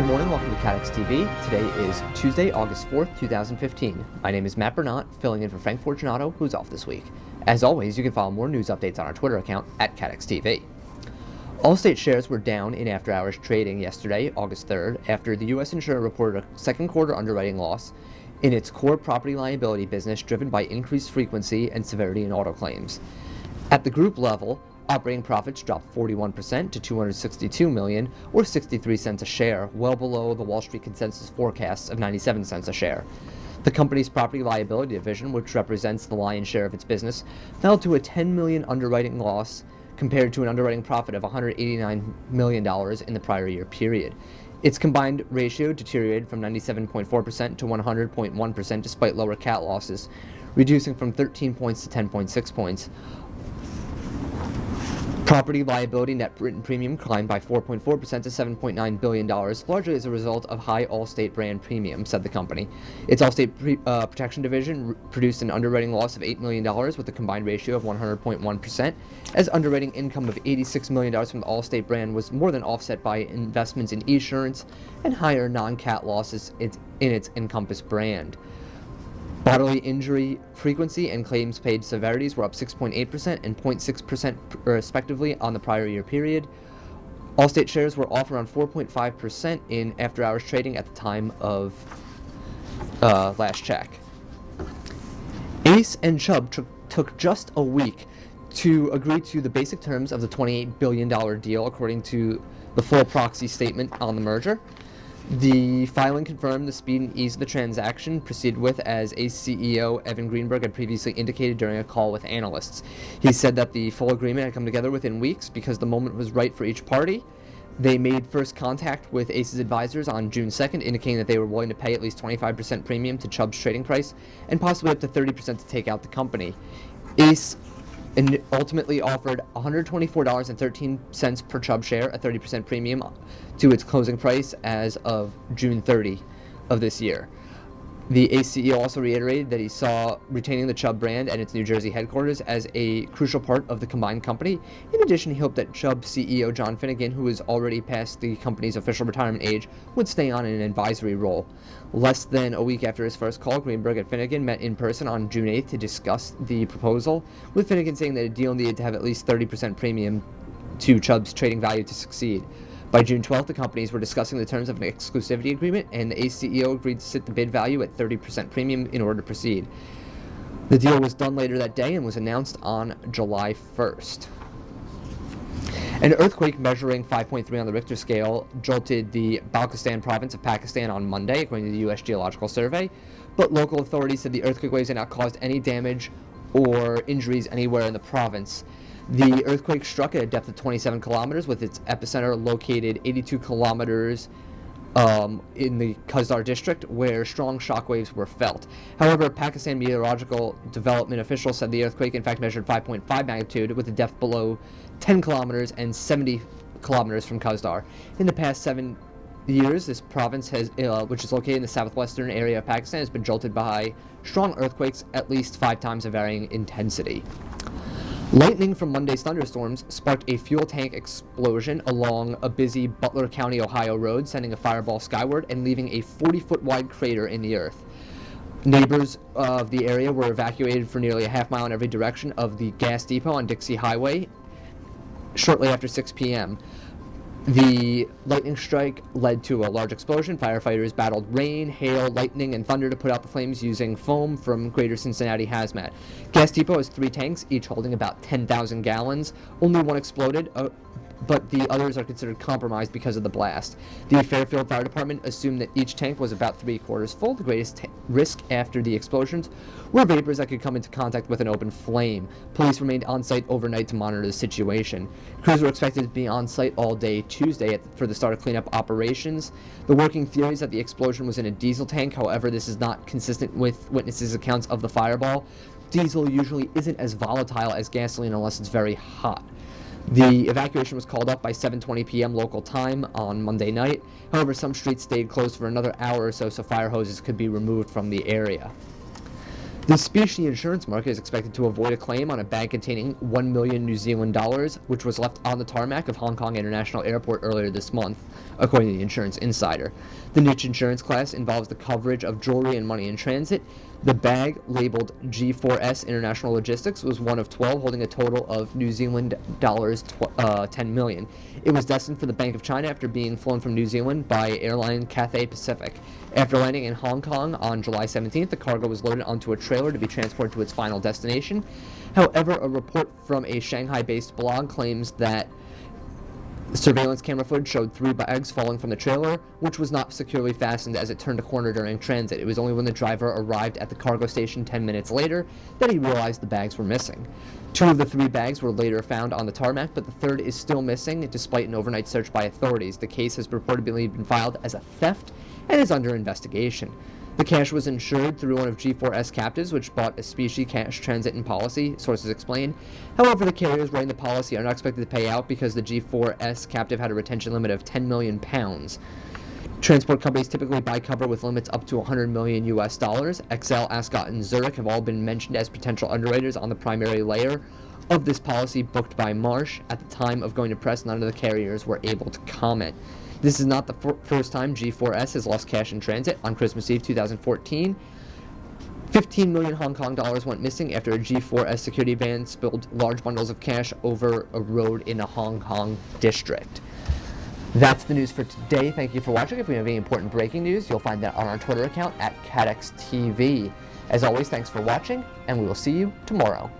Good morning, welcome to Catex TV. Today is Tuesday, August 4th, 2015. My name is Matt Bernat, filling in for Frank Fortunato, who's off this week. As always, you can follow more news updates on our Twitter account at Catex TV. Allstate shares were down in after-hours trading yesterday, August 3rd, after the U.S. insurer reported a second quarter underwriting loss in its core property liability business driven by increased frequency and severity in auto claims. At the group level, operating profits dropped 41% to $262 million, or 63 cents a share, well below the Wall Street consensus forecasts of 97 cents a share. The company's property liability division, which represents the lion's share of its business, fell to a $10 million underwriting loss compared to an underwriting profit of $189 million in the prior year period. Its combined ratio deteriorated from 97.4% to 100.1% despite lower cat losses, reducing from 13 points to 10.6 points. Property liability net written premium climbed by 4.4% to $7.9 billion, largely as a result of high Allstate brand premium, said the company. Its Allstate Protection Division produced an underwriting loss of $8 million with a combined ratio of 100.1%, as underwriting income of $86 million from the Allstate brand was more than offset by investments in Esurance and higher non-cat losses in its Encompass brand. Bodily injury frequency and claims paid severities were up 6.8% and 0.6% respectively on the prior year period. Allstate shares were off around 4.5% in after-hours trading at the time of last check. Ace and Chubb took just a week to agree to the basic terms of the $28 billion deal, according to the full proxy statement on the merger. The filing confirmed the speed and ease of the transaction, proceeded with as Ace CEO Evan Greenberg had previously indicated during a call with analysts. He said that the full agreement had come together within weeks because the moment was right for each party. They made first contact with Ace's advisors on June 2nd, indicating that they were willing to pay at least 25% premium to Chubb's trading price and possibly up to 30% to take out the company. Ace ultimately offered $124.13 per Chubb share, a 30% premium to its closing price as of June 30 of this year. The Ace CEO also reiterated that he saw retaining the Chubb brand and its New Jersey headquarters as a crucial part of the combined company. In addition, he hoped that Chubb CEO John Finnegan, who is already past the company's official retirement age, would stay on in an advisory role. Less than a week after his first call, Greenberg and Finnegan met in person on June 8th to discuss the proposal, with Finnegan saying that a deal needed to have at least 30% premium to Chubb's trading value to succeed. By June 12th, the companies were discussing the terms of an exclusivity agreement, and the Ace CEO agreed to set the bid value at 30% premium in order to proceed. The deal was done later that day and was announced on July 1st. An earthquake measuring 5.3 on the Richter scale jolted the Baluchistan province of Pakistan on Monday, according to the U.S. Geological Survey, but local authorities said the earthquake waves had not caused any damage or injuries anywhere in the province. The earthquake struck at a depth of 27 kilometers, with its epicenter located 82 kilometers in the Qazdar district, where strong shockwaves were felt. However, Pakistan Meteorological Development officials said the earthquake in fact measured 5.5 magnitude, with a depth below 10 kilometers and 70 kilometers from Qazdar. In the past 7 years, this province, which is located in the southwestern area of Pakistan, has been jolted by strong earthquakes at least 5 times of varying intensity. Lightning from Monday's thunderstorms sparked a fuel tank explosion along a busy Butler County, Ohio road, sending a fireball skyward and leaving a 40-foot wide crater in the earth. Neighbors of the area were evacuated for nearly a half mile in every direction of the gas depot on Dixie Highway shortly after 6 p.m. The lightning strike led to a large explosion. Firefighters battled rain, hail, lightning, and thunder to put out the flames using foam from Greater Cincinnati Hazmat. Gas Depot has 3 tanks, each holding about 10,000 gallons. Only one exploded, but the others are considered compromised because of the blast. The Fairfield Fire Department assumed that each tank was about 3/4 full. The greatest risk after the explosions were vapors that could come into contact with an open flame. Police remained on site overnight to monitor the situation. Crews were expected to be on site all day Tuesday for the start of cleanup operations. The working theory is that the explosion was in a diesel tank. However, this is not consistent with witnesses' accounts of the fireball. Diesel usually isn't as volatile as gasoline unless it's very hot. The evacuation was called up by 7:20 p.m. local time on Monday night. However, some streets stayed closed for another hour or so fire hoses could be removed from the area. The specie insurance market is expected to avoid a claim on a bag containing 1 million New Zealand dollars, which was left on the tarmac of Hong Kong International Airport earlier this month, according to the Insurance Insider. The niche insurance class involves the coverage of jewelry and money in transit. The bag, labeled G4S International Logistics, was one of 12, holding a total of New Zealand dollars 10 million. It was destined for the Bank of China after being flown from New Zealand by airline Cathay Pacific. After landing in Hong Kong on July 17th, the cargo was loaded onto a trailer to be transported to its final destination. However, a report from a Shanghai-based blog claims that surveillance camera footage showed 3 bags falling from the trailer, which was not securely fastened as it turned a corner during transit. It was only when the driver arrived at the cargo station 10 minutes later that he realized the bags were missing. 2 of the 3 bags were later found on the tarmac, but the third is still missing despite an overnight search by authorities. The case has reportedly been filed as a theft and is under investigation. The cash was insured through one of G4S captives, which bought a specie cash transit and policy, sources explain. However, the carriers writing the policy are not expected to pay out because the G4S captive had a retention limit of £10 million. Transport companies typically buy cover with limits up to $100 million. XL, Ascot, and Zurich have all been mentioned as potential underwriters on the primary layer of this policy booked by Marsh. At the time of going to press, none of the carriers were able to comment. This is not the first time G4S has lost cash in transit. On Christmas Eve 2014, 15 million Hong Kong dollars went missing after a G4S security van spilled large bundles of cash over a road in a Hong Kong district. That's the news for today. Thank you for watching. If we have any important breaking news, you'll find that on our Twitter account at Catex TV. As always, thanks for watching, and we will see you tomorrow.